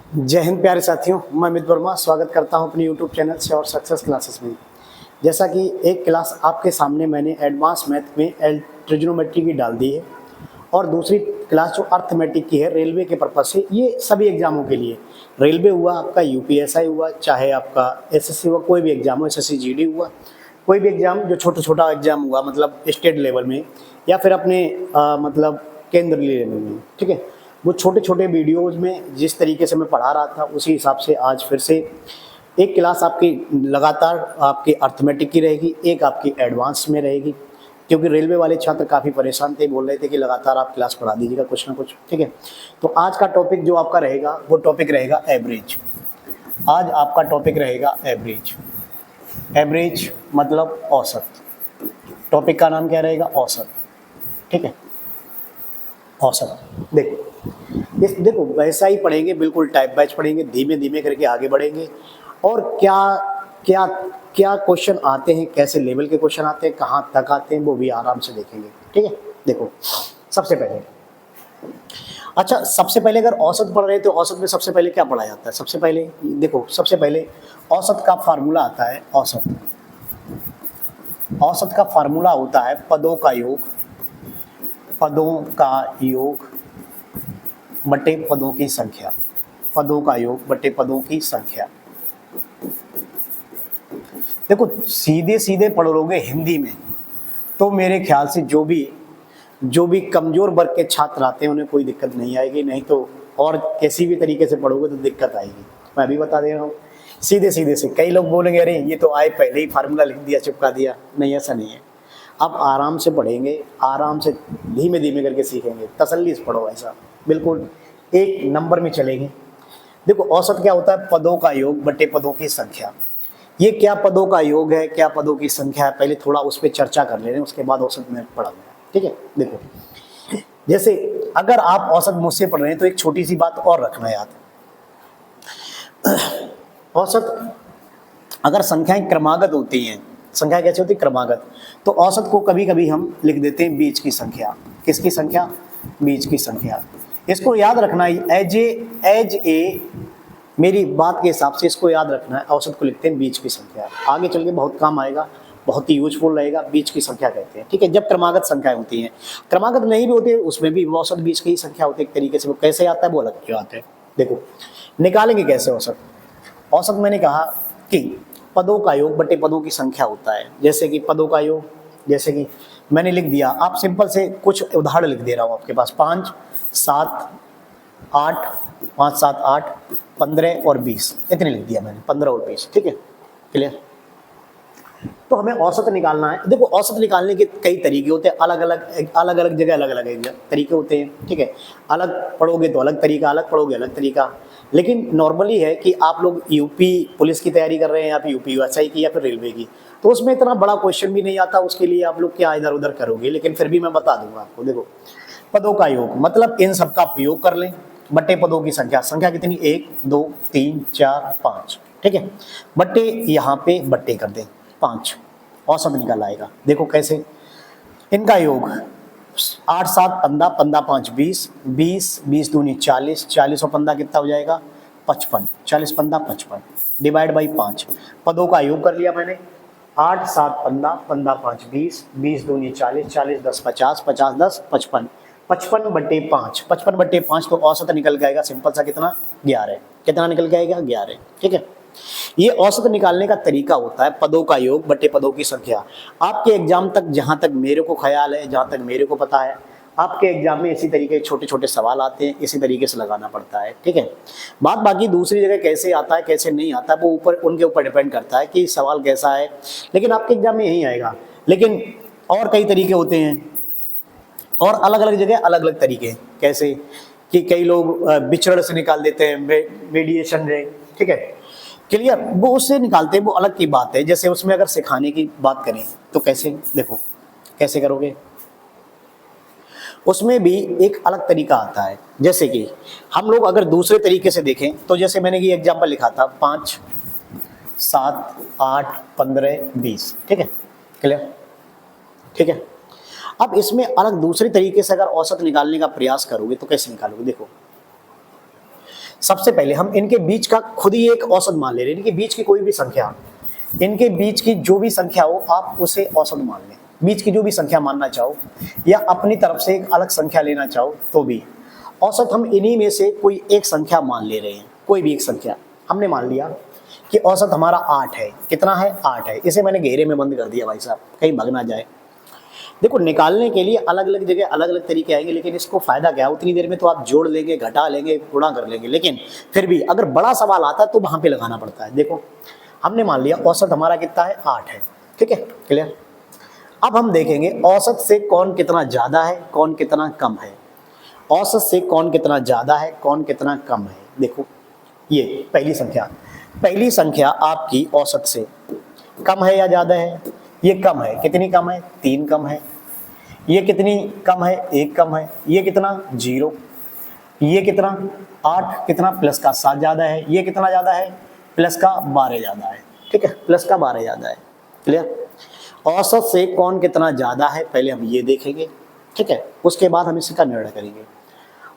जय हिंद प्यारे साथियों, मैं अमित वर्मा स्वागत करता हूं अपने यूट्यूब चैनल से और सक्सेस क्लासेस में। जैसा कि एक क्लास आपके सामने मैंने एडवांस मैथ में ट्रिग्नोमेट्री की डाल दी है और दूसरी क्लास जो अर्थमेटिक की है रेलवे के पर्पज से, ये सभी एग्जामों के लिए। रेलवे हुआ, आपका यूपीएसआई हुआ, चाहे आपका एसएससी हुआ, कोई भी एग्जाम हो, एसएससी जीडी हुआ, कोई भी एग्जाम जो छोटा छोटा एग्जाम हुआ मतलब स्टेट लेवल में या फिर अपने मतलब केंद्रीय लेवल में, ठीक है। वो छोटे छोटे वीडियोज़ में जिस तरीके से मैं पढ़ा रहा था उसी हिसाब से आज फिर से एक क्लास आपकी लगातार आपकी अर्थमेटिक की रहेगी, एक आपकी एडवांस में रहेगी, क्योंकि रेलवे वाले छात्र काफ़ी परेशान थे, बोल रहे थे कि लगातार आप क्लास पढ़ा दीजिएगा कुछ ना कुछ, ठीक है। तो आज का टॉपिक जो आपका रहेगा वो टॉपिक रहेगा एवरेज। आज आपका टॉपिक रहेगा एवरेज। एवरेज मतलब औसत। टॉपिक का नाम क्या रहेगा? औसत, ठीक है। औसत देखो वैसा ही पढ़ेंगे, बिल्कुल टाइप बैच पढ़ेंगे, धीमे धीमे करके आगे बढ़ेंगे। और क्या क्या क्या क्वेश्चन आते हैं, कैसे लेवल के क्वेश्चन आते हैं, कहाँ तक आते हैं, वो भी आराम से देखेंगे, ठीक है। देखो सबसे पहले, अच्छा सबसे पहले अगर औसत पढ़ रहे हैं तो औसत में सबसे पहले क्या पढ़ा जाता है? सबसे पहले देखो, सबसे पहले औसत का फार्मूला आता है। औसत का फार्मूला होता है पदों का योग, पदों का योग बटे पदों की संख्या, पदों का योग बटे पदों की संख्या। देखो सीधे सीधे पढ़ लोगे हिंदी में तो मेरे ख्याल से जो भी कमजोर वर्ग के छात्र आते हैं उन्हें कोई दिक्कत नहीं आएगी, नहीं तो और किसी भी तरीके से पढ़ोगे तो दिक्कत आएगी। मैं अभी बता दे रहा हूँ, सीधे सीधे से कई लोग बोलेंगे अरे ये तो आए पहले ही फार्मूला लिख दिया, चिपका दिया। नहीं, ऐसा नहीं है। आप आराम से पढ़ेंगे, आराम से धीमे धीमे करके सीखेंगे, तसल्ली से पढ़ो, ऐसा बिल्कुल एक नंबर में चलेंगे। देखो औसत क्या होता है? पदों का योग बटे पदों की संख्या। ये क्या पदों का योग है, क्या पदों की संख्या है, पहले थोड़ा उस पर चर्चा कर ले रहे हैं, उसके बाद औसत में पढ़ाऊंगा, ठीक है। देखो जैसे अगर आप औसत मुझसे पढ़ रहे हैं तो एक छोटी सी बात और रखना याद। औसत अगर संख्याएं क्रमागत होती हैं, संख्या कैसे होती है? क्रमागत। तो औसत को कभी कभी हम लिख देते हैं बीच की संख्या। किसकी संख्या? बीच की संख्या। इसको याद रखना है, एज ए मेरी बात के हिसाब से इसको याद रखना है। औसत को लिखते हैं बीच की संख्या, आगे चल के बहुत काम आएगा, बहुत ही यूजफुल रहेगा। बीच की संख्या कहते हैं, ठीक है। जब क्रमागत संख्याएं होती हैं, क्रमागत नहीं भी होती है उसमें भी औसत बीच की ही संख्या होती है एक तरीके से। वो कैसे आता है वो अलग की बात है। देखो निकालेंगे कैसे औसत? औसत मैंने कहा कि पदों का योग बटे पदों की संख्या होता है। जैसे कि पदों का योग, जैसे कि मैंने लिख दिया, आप सिंपल से कुछ उदाहरण लिख दे रहा हूँ आपके पास। 5, 7, 8, 5, 7, 8, 15 और 20, इतने लिख दिया मैंने, 15 और 20, ठीक है। क्लियर? तो हमें औसत निकालना है। देखो औसत निकालने के कई तरीके होते हैं, अलग अलग जगह अलग अलग तरीके होते हैं, ठीक है। अलग पढ़ोगे तो अलग तरीका, अलग पढ़ोगे अलग तरीका। लेकिन नॉर्मली है कि आप लोग यूपी पुलिस की तैयारी कर रहे हैं या फिर यूपी यूएसआई की या फिर रेलवे की, तो उसमें इतना बड़ा क्वेश्चन भी नहीं आता, उसके लिए आप लोग क्या इधर उधर करोगे, लेकिन फिर भी मैं बता दूंगा आपको। देखो पदों का योग मतलब इन सबका प्रयोग कर लें, बटे पदों की संख्या। संख्या कितनी? 1, 2, 3, 4, 5, ठीक है। बटे यहाँ पे बट्टे कर दें 5, औसत निकल आएगा। देखो कैसे? इनका योग 8, 7, 15, 15, 5, 20, 20, 20 दूनी 40, 40 और 15 कितना हो जाएगा? 55, 40, 15, 55, डिवाइड बाई 5। पदों का योग कर लिया मैंने, 8, 7, 15, 15, 5, 20, 20 दूनी 40, 40, 10, 50, 50, 10, 55, 55 बटे 5, 55 बटे 5 तो औसत निकल जाएगा सिंपल सा, कितना? 11। कितना निकल जाएगा? 11, ठीक है। ये औसत निकालने का तरीका होता है पदों का योग बटे पदों की संख्या। आपके एग्जाम तक जहां तक मेरे को ख्याल है, जहां तक मेरे को पता है, आपके एग्जाम में इसी तरीके छोटे छोटे सवाल आते हैं, इसी तरीके से लगाना पड़ता है, ठीक है। बात बाकी दूसरी जगह कैसे आता है कैसे नहीं आता वो ऊपर उनके ऊपर डिपेंड करता है कि सवाल कैसा है, लेकिन आपके एग्जाम में यही आएगा। लेकिन और कई तरीके होते हैं और अलग अलग जगह अलग अलग तरीके, कैसे कि कई लोग विचरण से निकाल देते हैं, वेरिएशन से, ठीक है। क्लियर? वो उससे निकालते हैं, वो अलग की बात है। जैसे उसमें अगर सिखाने की बात करें तो कैसे, देखो कैसे करोगे, उसमें भी एक अलग तरीका आता है। जैसे कि हम लोग अगर दूसरे तरीके से देखें तो जैसे मैंने ये एग्जाम्पल लिखा था 5, 7, 8, 15, 20, ठीक है। क्लियर? ठीक है। अब इसमें अलग दूसरे तरीके से अगर औसत निकालने का प्रयास करोगे तो कैसे निकालोगे? देखो सबसे पहले हम इनके बीच का खुद ही एक औसत मान ले रहे हैं, इनके बीच की कोई भी संख्या, इनके बीच की जो भी संख्या हो आप उसे औसत मान लें। बीच की जो भी संख्या मानना चाहो या अपनी तरफ से एक अलग संख्या लेना चाहो तो भी औसत हम इन्हीं में से कोई एक संख्या मान ले रहे हैं। कोई भी एक संख्या हमने मान लिया कि औसत हमारा 8 है। कितना है? 8 है। इसे मैंने घेरे में बंद कर दिया भाई साहब, कहीं भाग ना जाए। देखो निकालने के लिए अलग अलग जगह अलग अलग तरीके आएंगे, लेकिन इसको फायदा क्या है, उतनी देर में तो आप जोड़ लेंगे, घटा लेंगे, गुणा कर लेंगे, लेकिन फिर भी अगर बड़ा सवाल आता है तो वहां पे लगाना पड़ता है। देखो हमने मान लिया औसत हमारा कितना है? 8 है। ठीक है, क्लियर। अब हम देखेंगे औसत से कौन कितना ज्यादा है, कौन कितना कम है। औसत से कौन कितना ज्यादा है, कौन कितना कम है। देखो ये पहली संख्या आपकी औसत से कम है या ज्यादा है? ये कम है। कितनी कम है? 3 कम है। ये कितनी कम है? 1 कम है। ये कितना? 0। ये कितना? 8। कितना? प्लस का 7 ज्यादा है। ये कितना ज्यादा है? प्लस का 12 ज्यादा है। ठीक है, प्लस का 12 ज्यादा है। क्लियर। औसत से कौन कितना ज्यादा है पहले हम ये देखेंगे। ठीक है, उसके बाद हम इसका निर्णय करेंगे।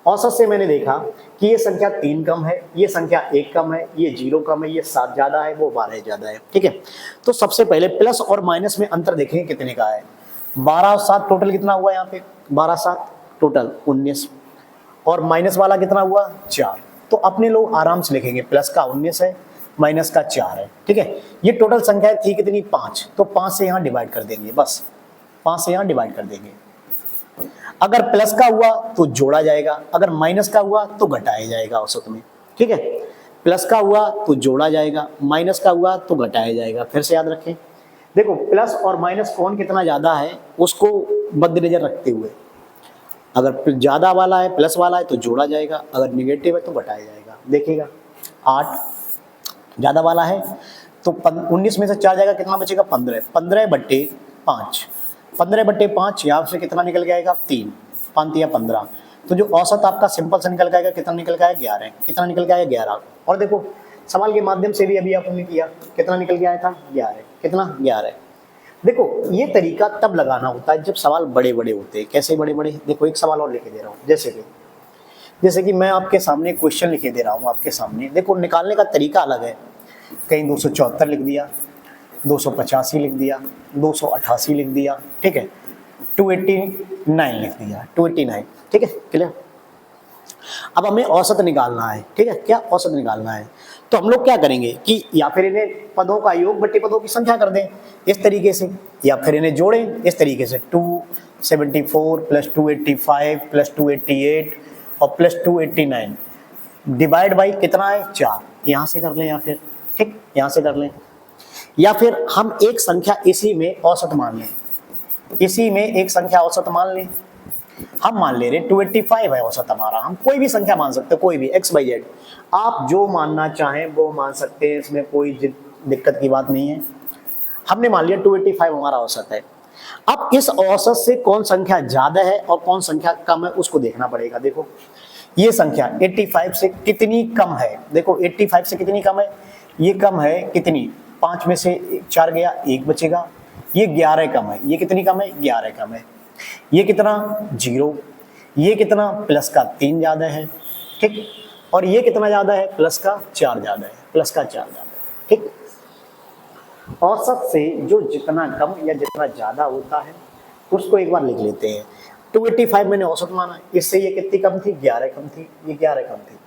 औसत से मैंने देखा कि ये संख्या 3 कम है, ये संख्या 1 कम है, ये 0 कम है, ये 7 ज्यादा है, वो 12 ज्यादा है। ठीक है, तो सबसे पहले प्लस और माइनस में अंतर देखेंगे कितने का है। 12 और 7 टोटल कितना हुआ यहाँ पे? 12 7 टोटल 19, और माइनस वाला कितना हुआ? 4। तो अपने लोग आराम से लिखेंगे प्लस का 19 है, माइनस का 4 है। ठीक है, ये टोटल संख्या थी कितनी? 5। तो 5 से यहाँ डिवाइड कर देंगे, बस 5 से यहाँ डिवाइड कर देंगे। अगर प्लस का हुआ तो जोड़ा जाएगा, अगर माइनस का हुआ तो घटाया जाएगा औसत में। ठीक है, प्लस का हुआ तो जोड़ा जाएगा, माइनस का हुआ तो घटाया जाएगा। फिर से याद रखें, देखो प्लस और माइनस कौन कितना ज्यादा है उसको मद्देनजर रखते हुए, अगर ज्यादा वाला है, प्लस वाला है तो जोड़ा जाएगा, अगर निगेटिव है तो घटाया जाएगा। देखिएगा 8 ज्यादा वाला है तो 19 में से 4 जाएगा, कितना बचेगा? 15। 15/5, 15/5 यहाँ से कितना निकल जाएगा? 3, 5 या 15। तो जो औसत आपका सिंपल से निकल जाएगा, कितना निकल गया? 11। कितना निकल गया? 11। और देखो सवाल के माध्यम से भी अभी आपने किया, कितना निकल गया था? 11। कितना? 11। देखो ये तरीका तब लगाना होता है जब सवाल बड़े बड़े होते हैं। कैसे बड़े बड़े? देखो एक सवाल और लिखे दे रहा हूँ, जैसे कि मैं आपके सामने क्वेश्चन लिखे दे रहा हूँ आपके सामने। देखो निकालने का तरीका अलग है, कहीं 274 लिख दिया, 285 लिख दिया, 288 लिख दिया। ठीक है, 289 लिख दिया, 289। ठीक है, क्लियर। अब हमें औसत निकालना है। ठीक है, क्या औसत निकालना है? तो हम लोग क्या करेंगे कि या फिर इन्हें पदों का योग बट्टे पदों की संख्या कर दें इस तरीके से, या फिर इन्हें जोड़ें इस तरीके से, 274 + 285 + 288 और +289 डिवाइड बाई कितना है? 4। यहाँ से कर लें या फिर, ठीक, यहाँ से कर लें, या फिर हम एक संख्या इसी में औसत मान लें, इसी में एक संख्या औसत मान लें। हम मान ले रहे 285 है औसत हमारा। हम कोई भी संख्या मान सकते हैं, कोई भी XYZ, आप जो मानना चाहें वो मान सकते हैं, इसमें कोई दिक्कत की बात नहीं है। हमने मान लिया 285 हमारा औसत है। अब इस औसत से कौन संख्या ज्यादा है और कौन संख्या कम है उसको देखना पड़ेगा। देखो ये संख्या 85 से कितनी कम है? देखो 85 से कितनी कम है? ये कम है कितनी? 5 में से 4 गया, 1 बचेगा। ये 11 कम है। ये कितनी कम है? 11 कम है। ये कितना? 0। ये कितना? प्लस का 3 ज्यादा है। ठीक, और ये कितना ज्यादा है? प्लस का 4 ज्यादा है, प्लस का 4 ज्यादा है। ठीक, औसत से जो जितना कम या जितना ज्यादा होता है उसको एक बार लिख लेते हैं। 285 मैंने औसत माना, इससे ये कितनी कम थी? 11 कम थी। ये 11 कम थी।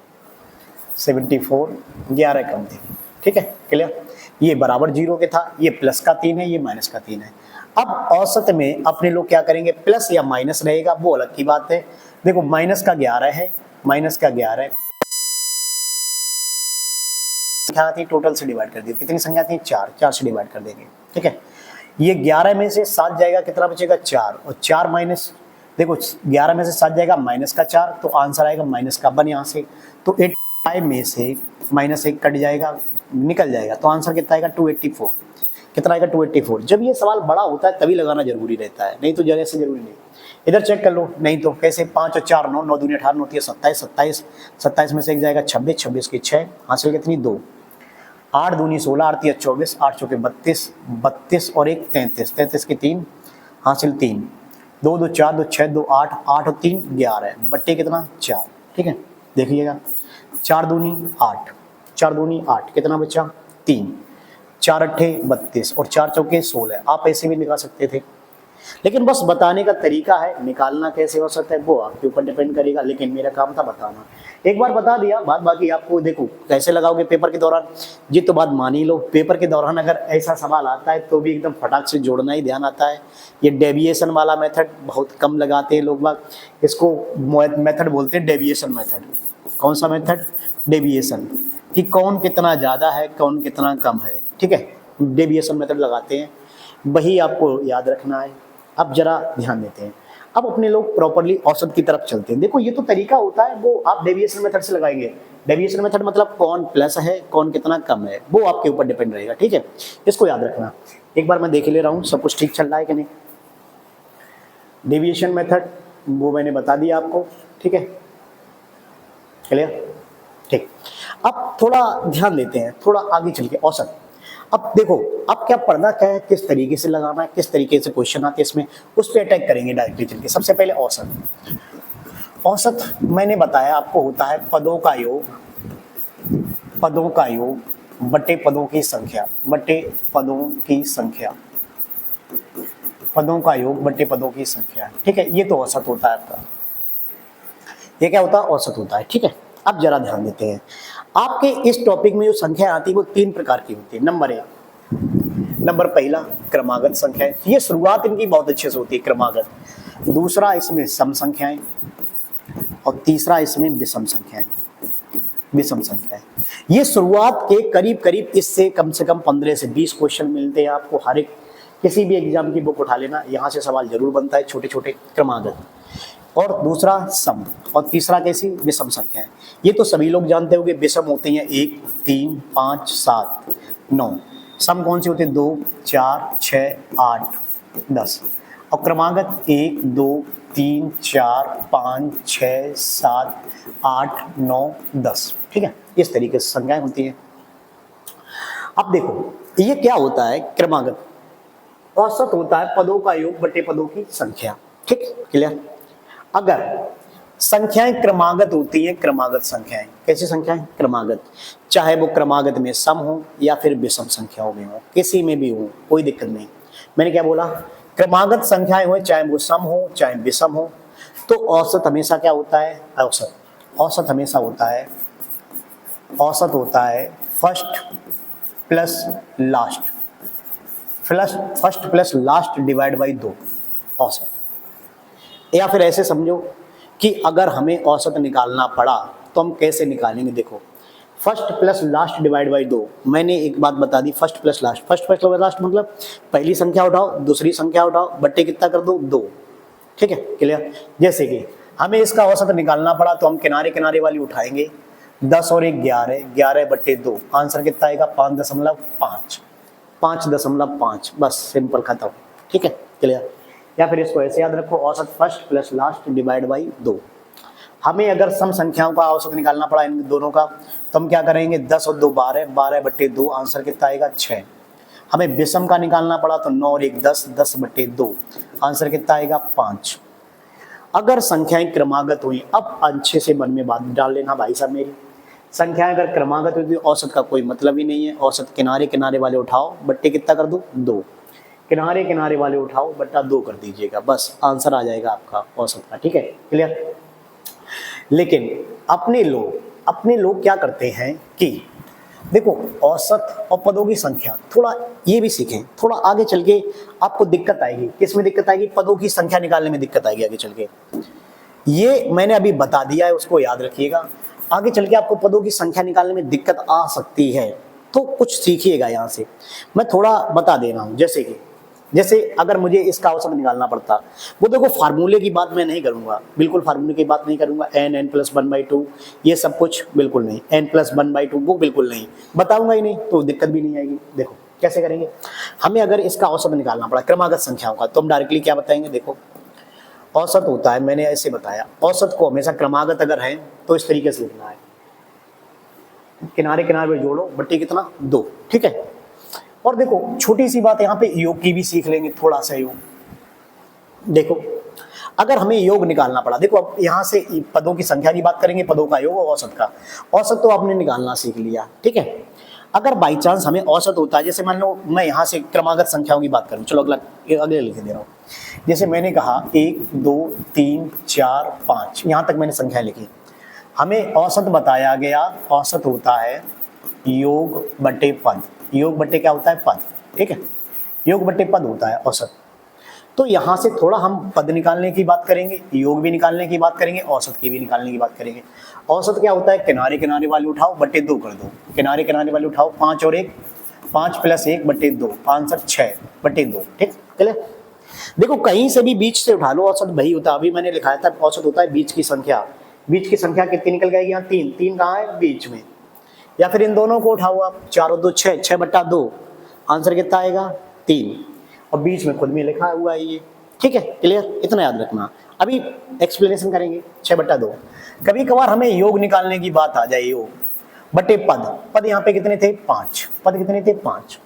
74 11 कम थी। ठीक है, क्लियर। ये बराबर 0 के था, ये प्लस का 3 है, ये माइनस का 3 है। अब औसत में अपने लोग क्या करेंगे? प्लस या माइनस रहेगा वो अलग की बात है। देखो माइनस का 11 है, माइनस का 11 संख्या थी, टोटल से डिवाइड कर दी। कितनी संख्या थी? 4। 4 से डिवाइड कर देंगे। ठीक है, ये 11 में से 7 जाएगा, कितना बचेगा? 4। और 4 माइनस, देखो 11 में से 7 जाएगा माइनस का 4, तो आंसर आएगा माइनस का 1 यहाँ से। तो 85 में से -1 कट जाएगा, निकल जाएगा, तो आंसर कितना आएगा? 284। कितना आएगा? 284। जब ये सवाल बड़ा होता है तभी लगाना जरूरी रहता है, नहीं तो जगह से जरूरी नहीं। इधर चेक कर लो, नहीं तो कैसे? 5 और 4 9, 9 दूनी 18 होती है 27, 27, 27 में से एक जाएगा 26, 26 की 6, हासिल कितनी? 2। 8 दूनी 16, 8 या 24, 8 चौके 32, 32 और 1 33, 33 की 3, हासिल 3, 2 2 4 2 6 2 8, 8 और 3 11, बट्टे कितना? 4। ठीक है, देखिएगा 4 दूनी 8, 4 दूनी 8, कितना बचा 3, 4 अट्ठे 32 और 4 चौके 16। आप ऐसे भी निकाल सकते थे, लेकिन बस बताने का तरीका है, निकालना कैसे हो सकता है वो आपके ऊपर डिपेंड करेगा, लेकिन मेरा काम था बताना। एक बार बता दिया, बात बाकी आपको देखो कैसे लगाओगे पेपर के दौरान, ये तो बात मान ही लो। पेपर के दौरान अगर ऐसा सवाल आता है तो भी एकदम फटाक से जोड़ना ही ध्यान आता है। ये डेविएशन वाला मेथड बहुत कम लगाते हैं लोग बाग, इसको मेथड बोलते हैं डेविएशन मेथड। कौन सा मेथड? डेविएशन, कि कौन कितना ज़्यादा है कौन कितना कम है, ठीक है, डेविएशन मेथड लगाते हैं, वही आपको याद रखना है। अब जरा ध्यान देते हैं, अब अपने लोग प्रॉपरली औसत की तरफ चलते हैं। देखो ये तो तरीका होता है, वो आप डेविएशन मेथड से लगाएंगे। डेविएशन मेथड मतलब कौन प्लस है कौन कितना कम है, वो आपके ऊपर डिपेंड रहेगा, ठीक है, इसको याद रखना। एक बार मैं देख ले रहा हूँ सब कुछ ठीक चल रहा है कि नहीं। डेविएशन मेथड वो मैंने बता दिया आपको, ठीक है, क्लियर, ठीक। अब थोड़ा ध्यान देते हैं, थोड़ा आगे चल के औसत। अब देखो अब क्या पढ़ना क्या है, किस तरीके से लगाना है, किस तरीके से क्वेश्चन आते हैं इसमें, उस पर अटैक करेंगे डायरेक्टली चल के। सबसे पहले औसत। औसत मैंने बताया आपको होता है पदों का योग, पदों का योग बटे पदों की संख्या, बटे पदों की संख्या, पदों का योग बटे पदों की संख्या, ठीक है, ये तो औसत होता है आपका। ये क्या होता है? औसत होता है, ठीक है। अब जरा ध्यान देते हैं, आपके इस टॉपिक में जो संख्या आती है वो 3 प्रकार की होती है। नंबर 1, नंबर पहला क्रमागत संख्या, ये शुरुआत इनकी बहुत अच्छे से होती है, क्रमागत। दूसरा इसमें सम संख्याएं, और तीसरा इसमें विषम संख्याएं, विषम संख्याएं। ये शुरुआत के करीब करीब इससे कम से कम 15 से 20 क्वेश्चन मिलते हैं आपको। हर एक किसी भी एग्जाम की बुक उठा लेना, यहाँ से सवाल जरूर बनता है, छोटे छोटे क्रमागत। और दूसरा सम, और तीसरा कैसी? विषम संख्याएं। ये तो सभी लोग जानते होंगे, विषम होते हैं 1, 3, 5, 7, 9। सम कौन से होते हैं? 2, 4, 6, 8, 10। और क्रमागत 1, 2, 3, 4, 5, 6, 7, 8, 9, 10, ठीक है, इस तरीके से संख्याएं होती हैं। अब देखो ये क्या होता है क्रमागत? औसत होता है पदों का योग बटे पदों की संख्या, ठीक, क्लियर। अगर संख्याएं क्रमागत होती हैं, क्रमागत संख्याएं, कैसी संख्याएं? क्रमागत, चाहे वो क्रमागत में सम हो या फिर विषम संख्याओं में हो, किसी में भी हो, कोई दिक्कत नहीं। मैंने क्या बोला? क्रमागत संख्याएं हो, चाहे वो सम हो चाहे विषम हो, तो औसत हमेशा क्या होता है? औसत, औसत हमेशा होता है, औसत होता है first plus last, first plus last divide by 2, औसत। या फिर ऐसे समझो कि अगर हमें औसत निकालना पड़ा तो हम कैसे निकालेंगे? देखो, first plus last divide by 2, मैंने एक बात बता दी, first plus last, first plus last मतलब पहली संख्या उठाओ दूसरी संख्या उठाओ, बट्टे कितना कर दो? 2, ठीक है, क्लियर। जैसे कि हमें इसका औसत निकालना पड़ा तो हम किनारे किनारे वाली उठाएंगे, 10 और 1 11, 11 बट्टे 2, आंसर कितना आएगा? 5.5, 5.5, बस सिंपल खत्म, ठीक है, क्लियर। या फिर इसको ऐसे याद रखो, औसत first plus last divide by 2। हमें अगर सम संख्याओं का औसत निकालना पड़ा इन दोनों का तो हम क्या करेंगे? 10 और 2 12, 12 बट्टे 2, आंसर कितना आएगा? 6। हमें विषम का निकालना पड़ा तो 9 और 1 10, 10 बट्टे 2, आंसर कितना आएगा? 5। अगर संख्याएं क्रमागत हुई, अब अच्छे से मन में बात डाल लेना भाई साहब मेरी, संख्याएं अगर क्रमागत हुई तो औसत का कोई मतलब ही नहीं है। औसत किनारे किनारे वाले उठाओ, बट्टे कितना कर दो? 2, किनारे किनारे वाले उठाओ, बट्टा 2 कर दीजिएगा, बस आंसर आ जाएगा आपका औसत का, ठीक है, क्लियर। लेकिन अपने लोग क्या करते हैं कि देखो औसत और पदों की संख्या थोड़ा ये भी सीखें, थोड़ा आगे चल के आपको दिक्कत आएगी। किस में दिक्कत आएगी? पदों की संख्या निकालने में दिक्कत आएगी आगे चल के। ये मैंने अभी बता दिया है, उसको याद रखिएगा। आगे चल के आपको पदों की संख्या निकालने में दिक्कत आ सकती है, तो कुछ सीखिएगा यहाँ से। मैं थोड़ा बता दे रहा हूँ, जैसे अगर मुझे इसका औसत निकालना पड़ता, वो देखो फार्मूले की बात मैं नहीं करूंगा, बिल्कुल फार्मूले की बात नहीं करूंगा, n प्लस 1/2 ये सब कुछ बिल्कुल नहीं, n प्लस 1/2 वो बिल्कुल नहीं बताऊंगा ही नहीं, तो दिक्कत भी नहीं आएगी। देखो कैसे करेंगे, हमें अगर इसका औसत निकालना पड़ा क्रमागत संख्याओं का, तो हम डायरेक्टली क्या बताएंगे? देखो औसत होता है, मैंने ऐसे बताया, औसत को हमेशा क्रमागत अगर है तो इस तरीके से लिखना है, किनारे किनारे पे जोड़ो, बट्टे कितना? 2, ठीक है। और देखो छोटी सी बात यहाँ पे योग की भी सीख लेंगे, थोड़ा सा योग। देखो अगर हमें योग निकालना पड़ा, देखो अब यहाँ से पदों की संख्या की बात करेंगे, पदों का योग और औसत का। औसत तो आपने निकालना सीख लिया, ठीक है। अगर बाई चांस हमें औसत होता है, जैसे मान लो मैं यहाँ से क्रमागत संख्याओं की बात करूँ, चलो अगले लिख दे रहा हूँ। जैसे मैंने कहा 1 2 3 4 5, यहाँ तक मैंने संख्या लिखी। हमें औसत बताया गया, औसत होता है योग बटे पद। योग बटे क्या होता है? पद, ठीक है। योग बटे पद होता है औसत। तो यहाँ से थोड़ा हम पद निकालने की बात करेंगे, योग भी निकालने की बात करेंगे, औसत की भी निकालने की बात करेंगे। औसत क्या होता है? किनारे किनारे वाले उठाओ बटे 2 कर दो। किनारे किनारे वाले उठाओ, 5 और 1, 5 + 1 बटे 2, आंसर 6 बटे 2, ठीक है। देखो कहीं से भी बीच से उठा लो, औसत वही होता है। अभी मैंने लिखाया था औसत होता है बीच की संख्या। बीच की संख्या कितनी निकल जाएगी? यहाँ 3, 3 कहाँ है? बीच में। या फिर इन दोनों को उठाओ आप, 4 और 2 6, 6 बटा 2, आंसर कितना आएगा? 3। और बीच में खुद में लिखा हुआ है ये, ठीक है। क्लियर? इतना याद रखना। अभी एक्सप्लेनेशन करेंगे 6 बटा 2। कभी कभार हमें योग निकालने की बात आ जाए, योग बटे पद। पद यहाँ पे कितने थे? 5। पद कितने थे? 5।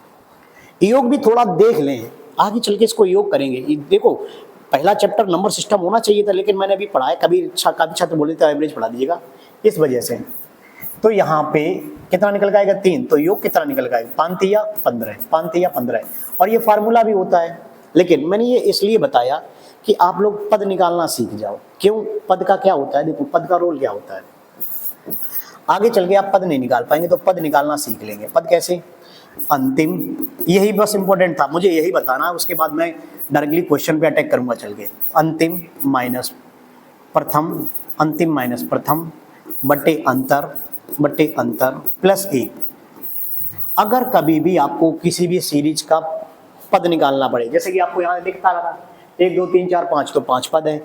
योग भी थोड़ा देख लें, आगे चल के इसको योग करेंगे। देखो पहला चैप्टर नंबर सिस्टम होना चाहिए था, लेकिन मैंने अभी पढ़ाया, काफी छात्र बोले थे एवरेज पढ़ा दीजिएगा, इस वजह से। तो यहाँ पे कितना निकल जाएगा? 3। तो योग कितना निकल जाएगा? 5 या 15, 5 या 15। और ये फार्मूला भी होता है, लेकिन मैंने ये इसलिए बताया कि आप लोग पद निकालना सीख जाओ। क्यों? पद का क्या होता है? देखो पद का रोल क्या होता है। आगे चल के आप पद नहीं निकाल पाएंगे, तो पद निकालना सीख लेंगे। पद कैसे? अंतिम, यही बस इंपॉर्टेंट था, मुझे यही बताना, उसके बाद मैं डायरेक्टली क्वेश्चन पे अटैक करूंगा। चल के अंतिम माइनस प्रथम, अंतिम माइनस प्रथम बटे अंतर प्लस 1। अगर कभी भी आपको किसी भी सीरीज का पद निकालना पड़े, जैसे कि आपको यहाँ दिखता रहा 1 2 3 4 5, तो 5 पद है।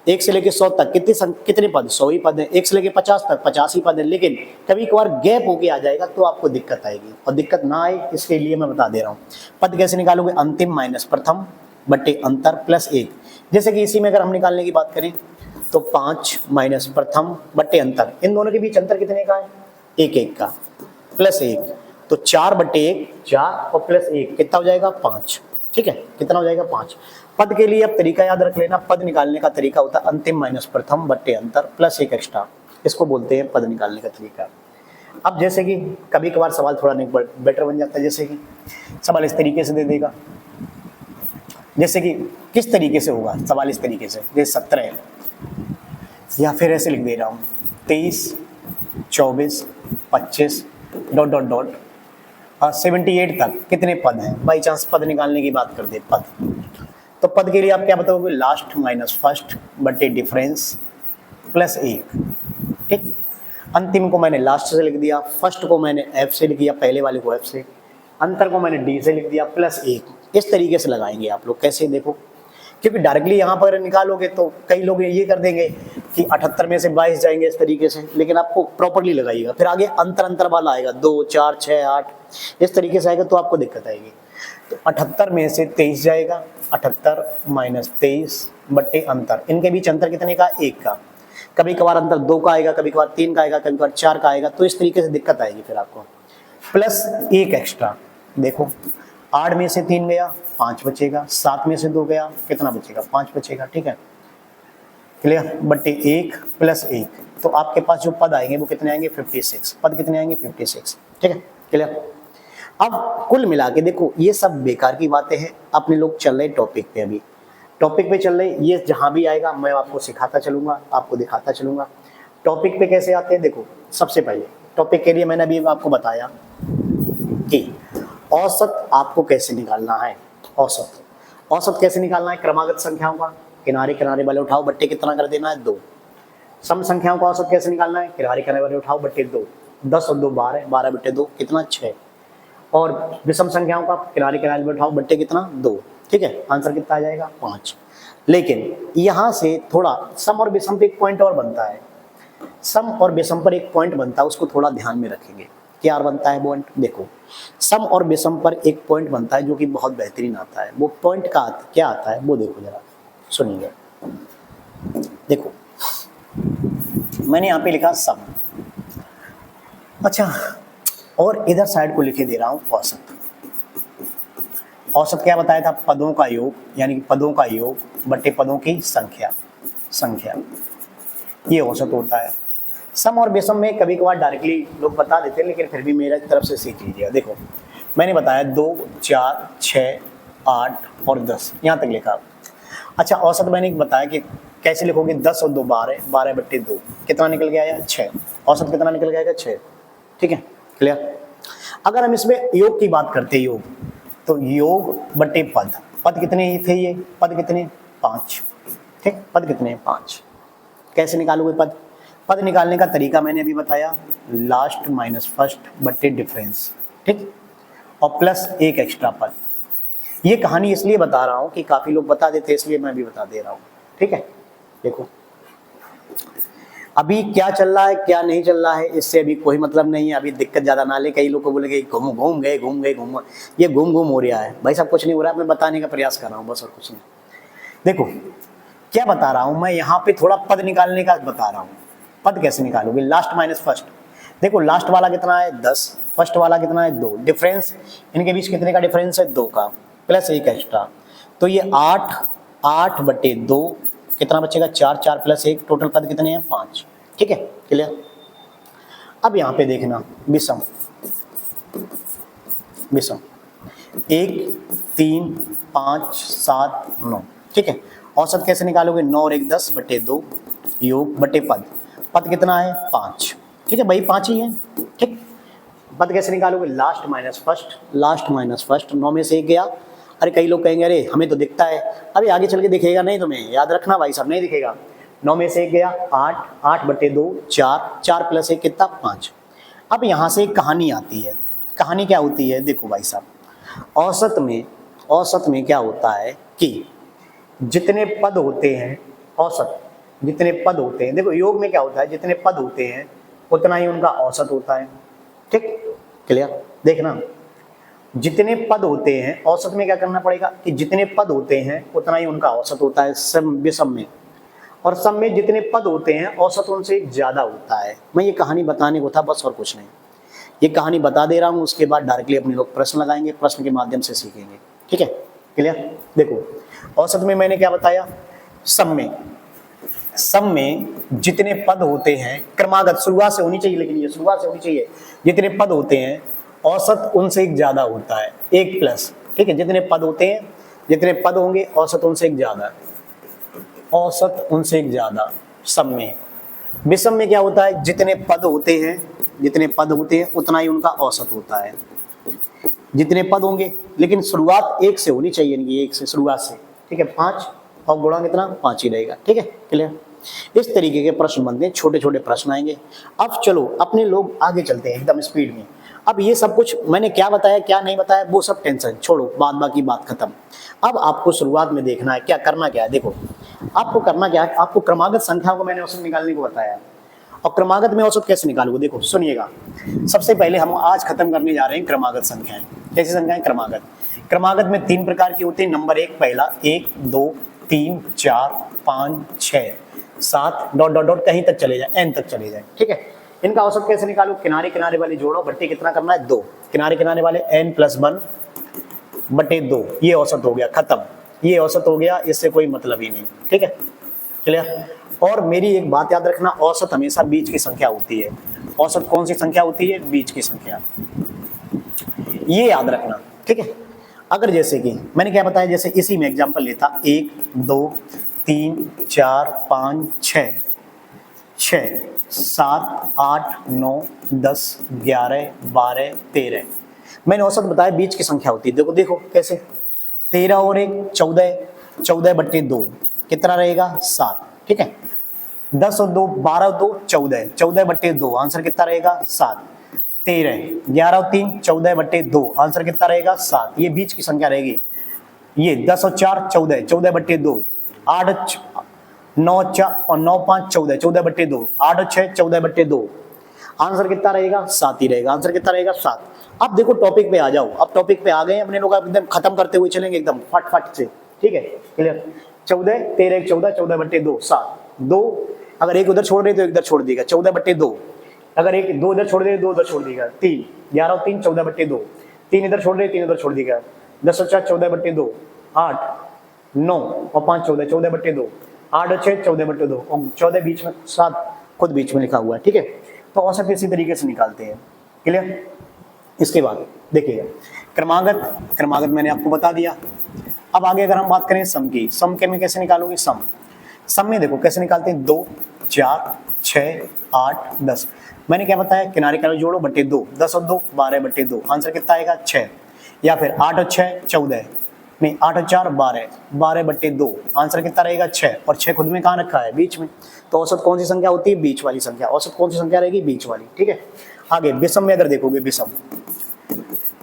1 से लेके 100 तक कितने पद? 100 ही पद है। 1 से लेके 50 तक 50 ही पद है। लेकिन कभी कभार गैप होके आ जाएगा, तो आपको दिक्कत आएगी। और दिक्कत ना आए इसके लिए मैं बता दे रहा हूँ। पद कैसे निकालोगे? अंतिम माइनस प्रथम बटे अंतर प्लस 1। जैसे कि इसी में अगर हम निकालने की बात करें, तो 5 माइनस प्रथम बटे अंतर, इन दोनों के बीच अंतर कितने का है? 1 1 का, प्लस 1। तो 4 बटे 1 4 और प्लस 1 कितना हो जाएगा? 5, ठीक है। कितना हो जाएगा? 5। पद के लिए अब तरीका याद रख लेना। पद निकालने का तरीका होता है अंतिम माइनस प्रथम बटे अंतर प्लस 1 एक्स्ट्रा। इसको बोलते हैं पद निकालने का तरीका। अब जैसे कि कभी कभार सवाल थोड़ा बेटर बन जाता है। जैसे कि सवाल इस तरीके से दे देगा, जैसे कि किस तरीके से होगा सवाल? इस तरीके से, जैसे 17, या फिर ऐसे लिख दे रहा हूँ 23 24 25 ... 78 तक कितने पद हैं? बाई चांस पद निकालने की बात कर दे, पद। तो पद के लिए आप क्या बताओगे? लास्ट माइनस फर्स्ट बटे डिफरेंस प्लस 1, ठीक। अंतिम को मैंने लास्ट से लिख दिया, फर्स्ट को मैंने एफ से लिख दिया, पहले वाले को एफ से, अंतर को मैंने डी से लिख दिया, प्लस 1। इस तरीके से लगाएंगे आप लोग। कैसे? देखो, क्योंकि डायरेक्टली यहाँ पर निकालोगे तो कई लोग ये कर देंगे कि 78 में से 22 जाएंगे इस तरीके से, लेकिन आपको प्रॉपरली लगाइएगा। फिर आगे अंतर वाला आएगा, 2 4 6 8, इस तरीके से आएगा तो आपको दिक्कत आएगी। तो 78 में से 23 जाएगा, 78 माइनस 23 बटे अंतर, इनके बीच अंतर कितने का? 1 का। कभी कभार अंतर 2 का आएगा, कभी कभार 3 का आएगा, कभी कभार 4 का आएगा, तो इस तरीके से दिक्कत आएगी फिर आपको। प्लस 1 एक्स्ट्रा, देखो 8 में से 3 गया, 5 बचेगा, 7 में से 2 गया, कितना बचेगा? 5 बचेगा, ठीक है। क्लियर? बटे 1 प्लस 1, तो आपके पास जो पद आएंगे वो कितने आएंगे? 56। पद कितने आएंगे? 56, ठीक है। क्लियर? अब कुल मिला के देखो, ये सब बेकार की बातें हैं। अपने लोग चल रहे टॉपिक पे, अभी टॉपिक पे चल रहे। ये जहां भी आएगा मैं आपको सिखाता चलूंगा, आपको दिखाता चलूंगा। टॉपिक पे कैसे आते हैं? देखो, सबसे पहले टॉपिक के लिए मैंने अभी आपको बताया कि औसत आपको कैसे निकालना है। औसत कैसे निकालना है? क्रमागत संख्याओं का किनारे किनारे वाले उठाओ बट्टे कितना कर देना है? 2। सम संख्याओं का औसत कैसे निकालना है? किनारे किनारे वाले उठाओ बट्टे 2, 10 और 2 12, 12 बट्टे 2 कितना? 6। और विषम संख्याओं का किनारे किनारे वाले उठाओ बट्टे कितना? 2, ठीक है। आंसर कितना आ जाएगा? 5। लेकिन यहाँ से थोड़ा सम और विषम पे एक पॉइंट और बनता है। सम और विषम पर एक पॉइंट बनता है, उसको थोड़ा ध्यान में रखेंगे। क्या बनता है पॉइंट? देखो, सम और विषम पर एक पॉइंट बनता है जो कि बहुत बेहतरीन आता है। वो पॉइंट का क्या आता है वो देखो, जरा सुनिए। देखो, मैंने यहाँ पे लिखा सम, अच्छा, और इधर साइड को लिखे दे रहा हूँ औसत। औसत क्या बताया था? पदों का योग, यानी कि पदों का योग बटे पदों की संख्या। संख्या, ये औसत होता है। सम और विषम में कभी कभार डायरेक्टली लोग बता देते हैं, लेकिन फिर भी मेरे तरफ से सीख लीजिएगा। देखो मैंने बताया 2, 4, 6, 8 और 10, यहाँ तक लिखा। अच्छा औसत मैंने बताया कि कैसे लिखोगे, 10 और 2 12, 12/2 कितना निकल के आया 6, औसत कितना निकल के आएगा 6। ठीक है, क्लियर। अगर हम इसमें योग की बात करते हैं, योग, तो योग बटे पद, पद कितने थे ये, पद कितने 5, ठीक, पद कितने 5। कैसे निकालोगे पद, पद निकालने का तरीका मैंने अभी बताया, लास्ट माइनस फर्स्ट बटे डिफरेंस, ठीक, और प्लस एक एक्स्ट्रा पद। ये कहानी इसलिए बता रहा हूं कि काफी लोग बता देते हैं, इसलिए मैं भी बता दे रहा हूं। ठीक है, देखो अभी क्या चल रहा है क्या नहीं चल रहा है इससे अभी कोई मतलब नहीं है, अभी दिक्कत ज्यादा ना ले। कई लोग को बोलेंगे घूम गए, ये घूम हो रहा है। भाई साहब कुछ नहीं हो रहा है, मैं बताने का प्रयास कर रहा हूँ बस, और कुछ नहीं। देखो क्या बता रहा हूं मैं, यहाँ पे थोड़ा पद निकालने का बता रहा हूँ। पद कैसे निकालोगे, लास्ट माइनस फर्स्ट। देखो लास्ट वाला कितना है 10, फर्स्ट वाला कितना है 2, डिफरेंस इनके बीच कितने का डिफरेंस है 2 का, प्लस एक एक्स्ट्रा, तो ये 8/2 कितना बचेगा 4, 4 प्लस 1, टोटल पद कितने हैं 5। ठीक है, क्लियर। अब यहाँ पे देखना विषम, 1, 3, 5, 7, 9। ठीक है, औसत कैसे निकालोगे, 9 और 1 10/2 योग बटे पद, पद कितना है 5। ठीक है भाई 5 ही है। ठीक, पद कैसे निकालोगे, लास्ट माइनस फर्स्ट, 9 में से 1 गया। अरे कई लोग कहेंगे अरे हमें तो दिखता है, अभी आगे चल के दिखेगा नहीं, तुम्हें याद रखना भाई साहब नहीं दिखेगा। 9 में से 1 गया 8, 8/2 4, 4 प्लस 1 कितना 5। अब यहाँ से एक कहानी आती है, कहानी क्या होती है, देखो भाई साहब, औसत में क्या होता है कि जितने पद होते हैं, औसत जितने पद होते हैं, देखो योग में क्या होता है, जितने पद होते हैं उतना ही उनका औसत होता है। ठीक, क्लियर। देखना जितने पद होते हैं, औसत में क्या करना पड़ेगा कि जितने पद होते हैं उतना ही उनका औसत होता है सम विषम में, और सम में जितने पद होते हैं औसत उनसे ज्यादा होता है। मैं ये कहानी बताने को था बस, और कुछ नहीं। ये कहानी बता दे रहा हूँ, उसके बाद डायरेक्टली अपने लोग प्रश्न लगाएंगे, प्रश्न के माध्यम से सीखेंगे। ठीक है, क्लियर। देखो औसत में मैंने क्या बताया, सम में जितने पद होते हैं, क्रमागत शुरुआत से होनी चाहिए, लेकिन ये शुरुआत से होनी चाहिए, जितने पद होते हैं औसत उनसे एक ज्यादा होता है, 1 प्लस। ठीक है, जितने पद होते हैं, जितने पद होंगे औसत उनसे एक ज्यादा, औसत उनसे एक ज्यादा सम में। विषम में क्या होता है, जितने पद होते हैं उतना ही उनका औसत होता है, जितने पद होंगे, लेकिन शुरुआत 1 से होनी चाहिए इनकी, 1 से शुरुआत से। ठीक है, 5 और गुणा कितना 5 ही रहेगा। ठीक है, क्लियर। इस तरीके के प्रश्न बनते हैं, छोटे छोटे प्रश्न आएंगे। अब चलो अपने लोग आगे चलते हैं एकदम स्पीड में। अब ये सब कुछ मैंने क्या बताया क्या नहीं बताया वो सब टेंशन छोड़ो, बाद बाकी बात खत्म। अब आपको शुरुआत में देखना है क्या करना क्या है। देखो आपको करना क्या है, आपको क्रमागत संख्याओं को मैंने औसत निकालने को बताया, और क्रमागत में औसत कैसे निकालोगे देखो सुनिएगा। सबसे पहले हम आज खत्म करने जा रहे हैं क्रमागत संख्याएं। कैसी संख्याएं, क्रमागत में 3 प्रकार की होती है। नंबर 1 पहला 1 2 3 4 5 6 7 डॉट डॉट डॉट कहीं तक चले जाए, n तक चले जाए। ठीक है, इनका औसत कैसे निकालो, किनारे किनारे वाले जोड़ो, बट्टे कितना करना है 2, किनारे किनारे वाले n+1/2, ये औसत हो गया, खत्म। ये औसत हो गया, इससे कोई मतलब ही नहीं। ठीक है, क्लियर। और मेरी एक बात याद रखना, औसत हमेशा बीच की संख्या होती है। औसत कौन सी संख्या होती है, बीच की संख्या, ये याद रखना। ठीक है, अगर जैसे कि मैंने क्या बताया, जैसे इसी में एग्जांपल लेता 1 2 3 4 5 6 7 8 9 10 11 12 13, मैंने औसत बताया बीच की संख्या होती है। देखो कैसे, 13 और 1 14, 14/2 कितना रहेगा 7। ठीक है, 10 और 2 12 और 2 14, 14/2 आंसर कितना रहेगा 7। 13, 11 और 3 14/2 आंसर कितना रहेगा 7, ये बीच की संख्या रहेगी। ये 10 और 4 14, 14/2, 8 9 4 और 9 5 14, 14/2, 8 और 6 14/2, आंसर कितना रहेगा 7 ही रहेगा। आंसर कितना रहेगा 7। अब देखो टॉपिक पे आ जाओ, अब टॉपिक पे आ गए अपने लोग, एकदम खत्म करते हुए चलेंगे एकदम फट से। ठीक है, क्लियर। 14 13 1 14, 14/2 7, 2 अगर एक उधर छोड़ रहे तो एक इधर छोड़ देगा 14/2, अगर एक 2 इधर छोड़ दे 2 उधर छोड़ देगा 3, 11 और 3 14/2, 3 इधर छोड़ रहे 3 उधर छोड़ देगा, 10 और 4 14/2, 8 9 और 5 14, 14/2, 8 और 6 14/2 और 14 बीच में, 7 खुद बीच में लिखा हुआ है, ठीक है। तो औसत इसी तरीके से निकालते हैं, क्लियर। इसके बाद देखिएगा क्रमागत मैंने आपको बता दिया। अब आगे अगर हम बात करें सम की, सम के में कैसे निकालोगे सम में देखो कैसे निकालते हैं, 2 4 6 8 10। मैंने क्या बताया, किनारे किनारे जोड़ो बटे 2, 10 और 2 12/2, आंसर कितना आएगा 6। या फिर 8 और 6 14, नहीं 8 और 4 12, 12/2, आंसर कितना रहेगा 6, और 6 खुद में कहाँ रखा है, बीच में। तो औसत कौन सी संख्या होती है, बीच वाली संख्या। औसत कौन सी संख्या रहेगी, बीच वाली, ठीक है। आगे विषम में अगर देखोगे, विषम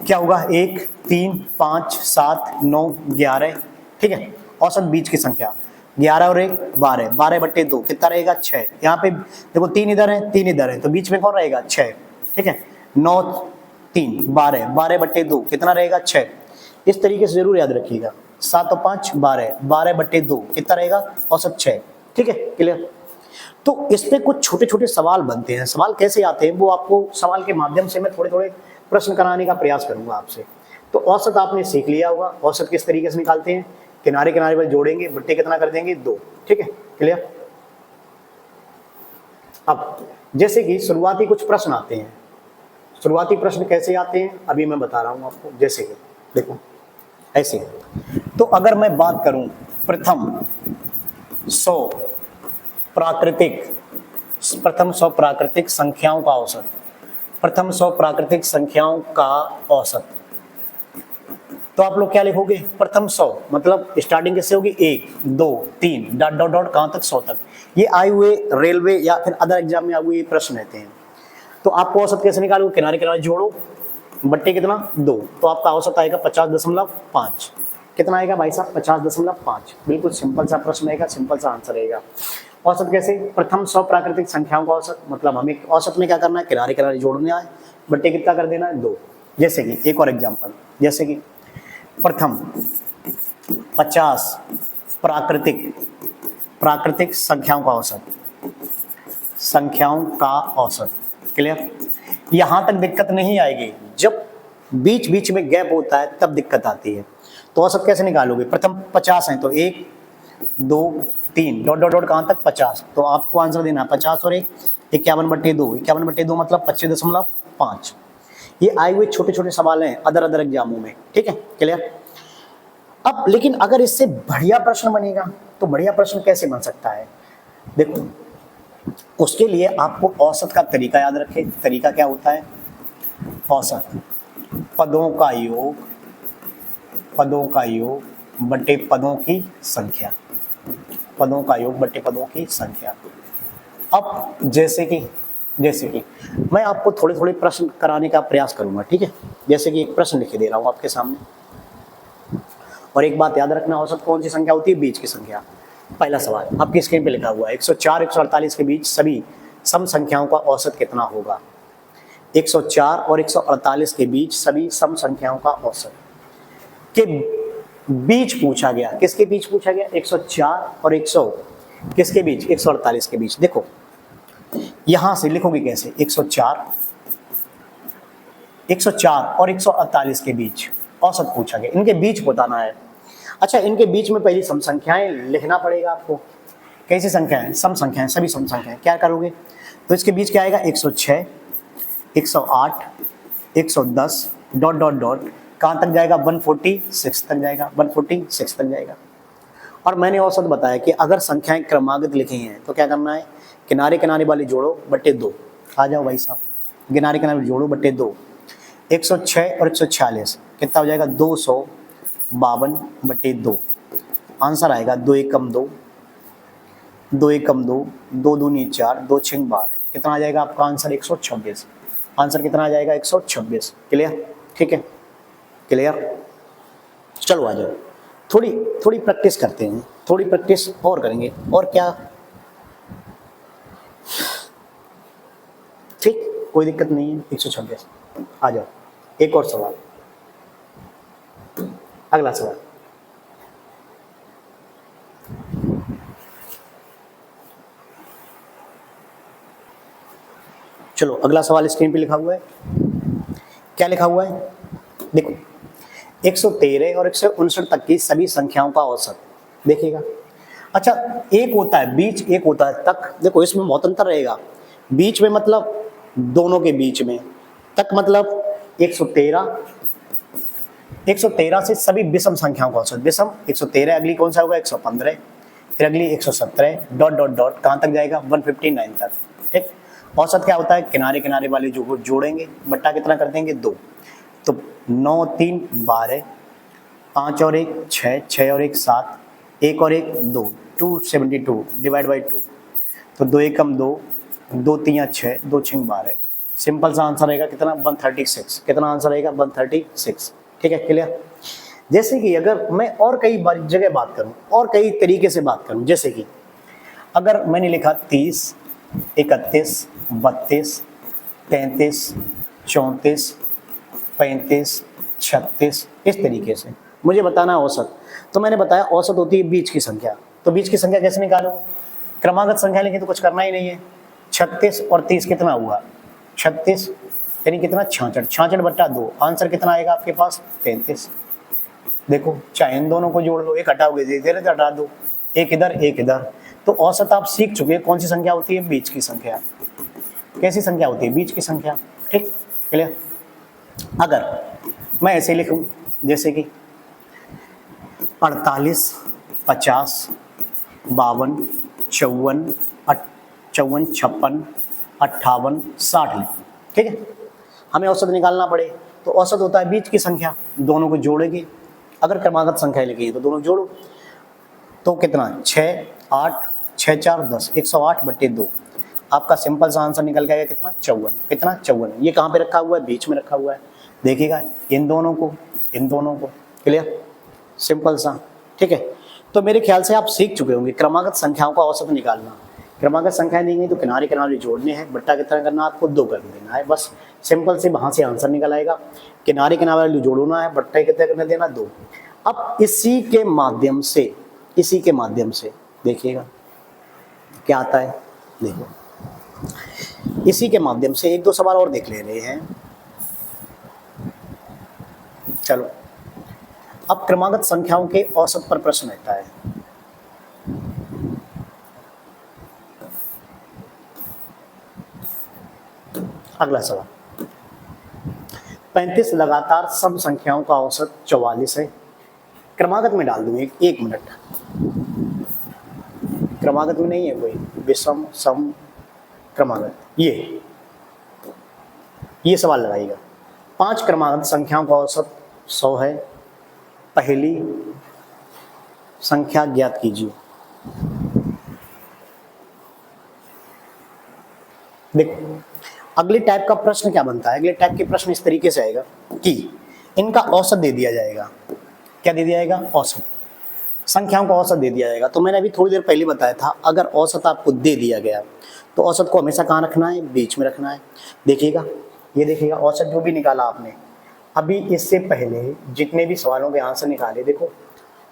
क्या होगा, 1 3 5 7 9 11, ठीक है। औसत बीच की संख्या 11 और 1 12, 12/2 कितना रहेगा 6। यहाँ पे देखो 3 इधर है 3 इधर है, तो बीच में कौन रहेगा 6, ठीक है। 9 3 12, 12/2 कितना रहेगा 6। इस तरीके से जरूर याद रखिएगा। 7 और 5 12, 12/2 कितना रहेगा, औसत 6, ठीक है, क्लियर। तो इस पे कुछ छोटे छोटे सवाल बनते हैं। सवाल कैसे आते हैं वो आपको सवाल के माध्यम से मैं थोड़े थोड़े प्रश्न कराने का प्रयास करूंगा आपसे। तो औसत आपने सीख लिया होगा, औसत किस तरीके से निकालते हैं, किनारे किनारे पर जोड़ेंगे, बट्टे कितना कर देंगे 2, ठीक है, क्लियर। अब जैसे कि शुरुआती कुछ प्रश्न आते हैं, शुरुआती प्रश्न कैसे आते हैं अभी मैं बता रहा हूं आपको। जैसे कि देखो ऐसे, तो अगर मैं बात करूं प्रथम 100 प्राकृतिक संख्याओं का औसत, प्रथम 100 प्राकृतिक संख्याओं का औसत, तो आप लोग क्या लिखोगे, प्रथम 100 मतलब स्टार्टिंग कैसे होगी, 1 2 3 डॉट डॉट डॉट कहां तक, 100 तक। ये आए हुए रेलवे या फिर अदर एग्जाम में आए हुए प्रश्न रहते हैं। तो आपको औसत कैसे निकालोगे, किनारे किनारे जोड़ो, बट्टे कितना 2, तो आपका औसत आएगा 50.5। कितना आएगा भाई साहब, 50.5। बिल्कुल सिंपल सा प्रश्न रहेगा, सिंपल सा आंसर रहेगा। औसत कैसे, प्रथम 100 प्राकृतिक संख्याओं का औसत, मतलब हमें औसत में क्या करना है, किनारे किनारे जोड़ना है, बट्टे कितना कर देना है 2। जैसे कि एक और एग्जांपल, जैसे कि प्रथम 50 प्राकृतिक संख्याओं का औसत, क्लियर। यहां तक दिक्कत नहीं आएगी, जब बीच बीच में गैप होता है तब दिक्कत आती है। तो औसत कैसे निकालोगे, प्रथम 50 है तो 1 2 3 डॉट डॉट डॉट कहां तक 50, तो आपको आंसर देना 50 और 1 51/2, 51/2 मतलब 25.5। ये आए हुए छोटे छोटे सवाल हैं अदर एग्जामों में, ठीक है, क्लियर। अब लेकिन अगर इससे बढ़िया प्रश्न बनेगा तो बढ़िया प्रश्न कैसे बन सकता है, देखो उसके लिए आपको औसत का तरीका याद रखें। तरीका क्या होता है, औसत पदों का योग बटे पदों की संख्या, पदों का योग बटे पदों की संख्या। अब जैसे कि मैं आपको थोड़े थोड़े प्रश्न कराने का प्रयास करूंगा, ठीक है। जैसे कि एक प्रश्न लिखे दे रहा हूं आपके सामने, और एक बात याद रखना, औसत कौन सी संख्या होती है, बीच की संख्या। पहला सवाल आपकी स्क्रीन पे लिखा हुआ है, 104 148 के बीच सभी सम संख्याओं का औसत कितना होगा। 104 और 148 के बीच सभी सम संख्याओं का औसत के बीच पूछा गया। किसके बीच पूछा गया, 104 और 100 किसके बीच, 148 के बीच। देखो यहां से लिखोगे कैसे, 104 और 148 के बीच औसत पूछा गया, इनके बीच बताना है। अच्छा, इनके बीच में पहली सम संख्याएं लिखना पड़ेगा आपको। कैसी संख्याएं, सम संख्याएं, सभी सम संख्याएं। क्या करोगे, तो इसके बीच क्या आएगा, 106 108 110 डॉट डॉट डॉट कहां तक जाएगा, 146 तक जाएगा, 146 तक जाएगा। और मैंने औसत बताया कि अगर संख्याएं क्रमागत लिखी हैं तो क्या करना है, किनारे किनारे वाली जोड़ो बटे 2। आ जाओ भाई साहब, किनारे किनारे जोड़ो बटे 2। 106 और 146 कितना हो जाएगा, 252/2। आंसर आएगा 2 एकम 2, 2 एकम 2, 2 दूनी 4, 2 छिंग 12। कितना आ जाएगा आपका आंसर, 126। आंसर कितना आ जाएगा, 126। क्लियर, ठीक है, क्लियर। चलो आ जाओ, थोड़ी प्रैक्टिस करते हैं, थोड़ी प्रैक्टिस और करेंगे, और क्या, ठीक, कोई दिक्कत नहीं है। 126 आ जाओ, एक और सवाल, अगला सवाल। चलो अगला सवाल स्क्रीन पे लिखा हुआ है, क्या लिखा हुआ है, देखो 113 और 159 तक की सभी संख्याओं का औसत। देखिएगा अच्छा, एक होता है बीच, एक होता है तक। देखो इसमें बहुत अंतर रहेगा। बीच में मतलब दोनों के बीच में, तक मतलब 113, 113 से सभी विषम संख्याओं का औसत। विषम 113, अगली कौन सा होगा 115, फिर अगली 117, डॉट डॉट डॉट कहाँ तक जाएगा 159 तक। ठीक, औसत क्या होता है, किनारे किनारे वाले जो जोड़ेंगे, बट्टा कितना कर देंगे 2, तो 9 3 12, 5 और 1 6, 6 और 1 7, 1 और 1 2, 272 डिवाइड बाई 2, तो 2 एकम 2, 2 3 6, 2 6 12। सिंपल सा आंसर रहेगा कितना 136। कितना आंसर रहेगा 136। ठीक है, क्लियर। जैसे कि अगर मैं और कई बार जगह बात करूं और कई तरीके से बात करूं, जैसे कि अगर मैंने लिखा 30, 31, 32, 33, 34, 35, 36, इस तरीके से मुझे बताना है औसत। तो मैंने बताया औसत होती है बीच की संख्या। तो बीच की संख्या कैसे निकालोगे, क्रमागत संख्या लिखी तो कुछ करना ही नहीं है। 36 और 30 कितना हुआ 36, यानी कितना 66, 66 बट्टा 2, आंसर कितना आएगा आपके पास 33। देखो चाहे इन दोनों को जोड़ लो, एक हटाओगे धीरे धीरे हटा दो, एक इधर एक इधर। तो औसत आप सीख चुके हैं कौन सी संख्या होती है, बीच की संख्या। कैसी संख्या होती है, बीच की संख्या। ठीक, क्लियर। अगर मैं ऐसे लिखूं जैसे कि 48, 50, 52, 54, 54, 56, 58, 60 लिखूं। ठीक है, हमें औसत निकालना पड़े तो औसत होता है बीच की संख्या, दोनों को जोड़ेंगे। अगर क्रमागत संख्या लिखी है तो दोनों जोड़ो, तो कितना 6 8 6 4 10, 108 बट्टे 2, आपका सिंपल सा आंसर निकल गया कितना 54। कितना 54। ये कहाँ पे रखा हुआ है, बीच में रखा हुआ है। देखिएगा इन दोनों को, इन दोनों को, क्लियर, सिंपल सा। ठीक है, तो मेरे ख्याल से आप सीख चुके होंगे क्रमागत संख्याओं का औसत निकालना। क्रमागत संख्याएं दी गई तो किनारे किनारे जोड़ने हैं, बट्टा कितना करना आपको 2 कर देना है, बस सिंपल से वहां से आंसर निकल आएगा। किनारे किनारे जोड़ना है, बट्टा कितना करना देना 2। अब इसी के माध्यम से, इसी के माध्यम से देखिएगा क्या आता है। देखो इसी के माध्यम से 1 2 सवाल और देख ले रहे हैं। चलो, अब क्रमागत संख्याओं के औसत पर प्रश्न रहता है। अगला सवाल, 35 लगातार सम संख्याओं का औसत 44 है। क्रमागत में डाल दूंगा, 1 मिनट। क्रमागत में नहीं है कोई, विषम सम क्रमागत। ये सवाल लगाइएगा। 5 क्रमागत संख्याओं का औसत 100 है। पहली संख्या ज्ञात कीजिए। देखो अगले टाइप का प्रश्न क्या बनता है, अगले टाइप के प्रश्न इस तरीके से आएगा कि इनका औसत दे दिया जाएगा। क्या दे दिया जाएगा, औसत, संख्याओं का औसत दे दिया जाएगा। तो मैंने अभी थोड़ी देर पहले बताया था, अगर औसत आपको दे दिया गया तो औसत को हमेशा कहाँ रखना है, बीच में रखना है। देखिएगा, ये देखिएगा औसत जो भी निकाला आपने, अभी इससे पहले जितने भी सवालों के आंसर निकाले, देखो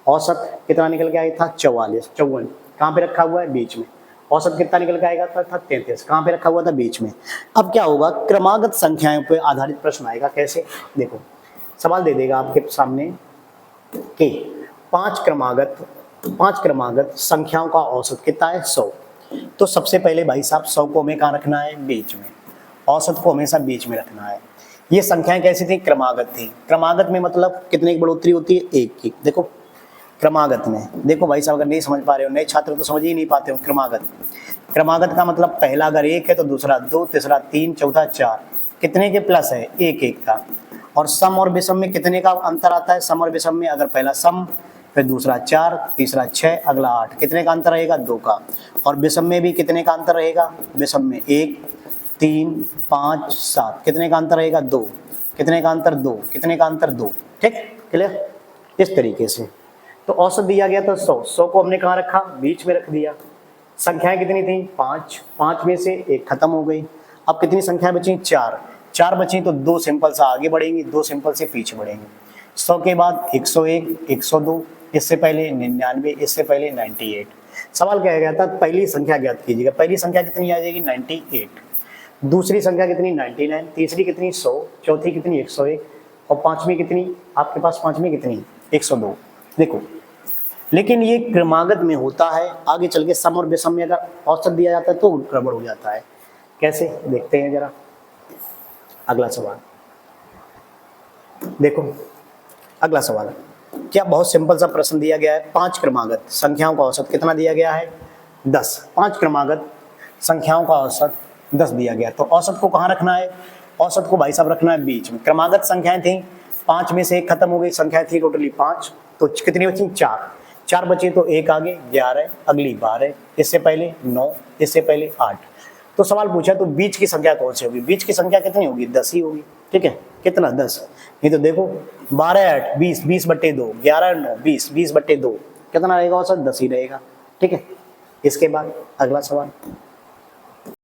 औसत कितना निकल के आया था 44, 54 कहाँ पे रखा हुआ है, बीच में। औसत कितना निकल के आएगा था 33, कहाँ पे रखा हुआ था, बीच में। अब क्या होगा, क्रमागत संख्याओं पे आधारित प्रश्न आएगा। कैसे, देखो सवाल दे देगा आपके सामने कि 5 क्रमागत संख्याओं का औसत कितना है 100। तो सबसे पहले भाई साहब 100 को हमें कहाँ रखना है, बीच में। औसत को हमेशा बीच में रखना है। ये संख्याएं कैसी थी, क्रमागत थी। क्रमागत में मतलब कितने की बढ़ोतरी होती है, 1 की। देखो क्रमागत में, देखो भाई साहब अगर नहीं समझ पा रहे हो, नए छात्र तो समझ ही नहीं पाते हो। क्रमागत का मतलब पहला अगर 1 है तो दूसरा 2, तीसरा 3, चौथा 4, कितने के प्लस है, 1 1 का। और सम और विषम में कितने का अंतर आता है, सम और विषम में अगर पहला सम, फिर दूसरा 4, तीसरा 6, अगला 8, कितने का अंतर रहेगा, 2 का। और विषम में भी कितने का अंतर रहेगा, विषम में 1 3 5 7, कितने का अंतर रहेगा, 2, कितने का अंतर 2, कितने का अंतर 2। ठीक, क्लियर। इस तरीके से तो औसत दिया गया था 100 को हमने कहाँ रखा, बीच में रख दिया। संख्याएं कितनी थी, 5 में से 1 खत्म हो गई। अब कितनी संख्याएं बची, 4 बची, तो 2 सिंपल से आगे बढ़ेंगी, 2 सिंपल से पीछे बढ़ेंगे। 100 के बाद 101, 102, इससे पहले 99, इससे पहले 98। सवाल क्या गया था, पहली संख्या ज्ञात कीजिएगा। पहली संख्या कितनी आ जाएगी, 98। दूसरी संख्या कितनी, 99। तीसरी कितनी, 100। चौथी कितनी, 101। और पांचवी कितनी आपके पास, पांचवी कितनी, 102। देखो लेकिन ये क्रमागत में होता है, आगे चल के सम और विषम में अगर औसत दिया जाता है तो गड़बड़ हो जाता है। कैसे, देखते हैं जरा अगला सवाल। देखो अगला सवाल, क्या बहुत सिंपल सा प्रश्न दिया गया है, 5 क्रमागत संख्याओं का औसत कितना दिया गया है, 10। 5 क्रमागत संख्याओं का औसत 10 दिया गया, तो औसत को कहाँ रखना है, औसत को भाई साहब रखना है बीच में। क्रमागत संख्याएं थी, 5 में से एक खत्म हो गई, संख्याएं थी टोटली 5, तो कितनी बची, 4। 4 बचे तो एक आगे 11, अगली 12, इससे पहले 9, इससे पहले 8। तो सवाल पूछा तो बीच की संख्या कौन सी होगी, बीच की संख्या कितनी होगी, 10 ही होगी। ठीक है, कितना, 10। नहीं तो देखो 12 8 20, 20/2, 11 9 20, 20/2, कितना रहेगा औसत, 10 ही रहेगा। ठीक है, इसके बाद अगला सवाल।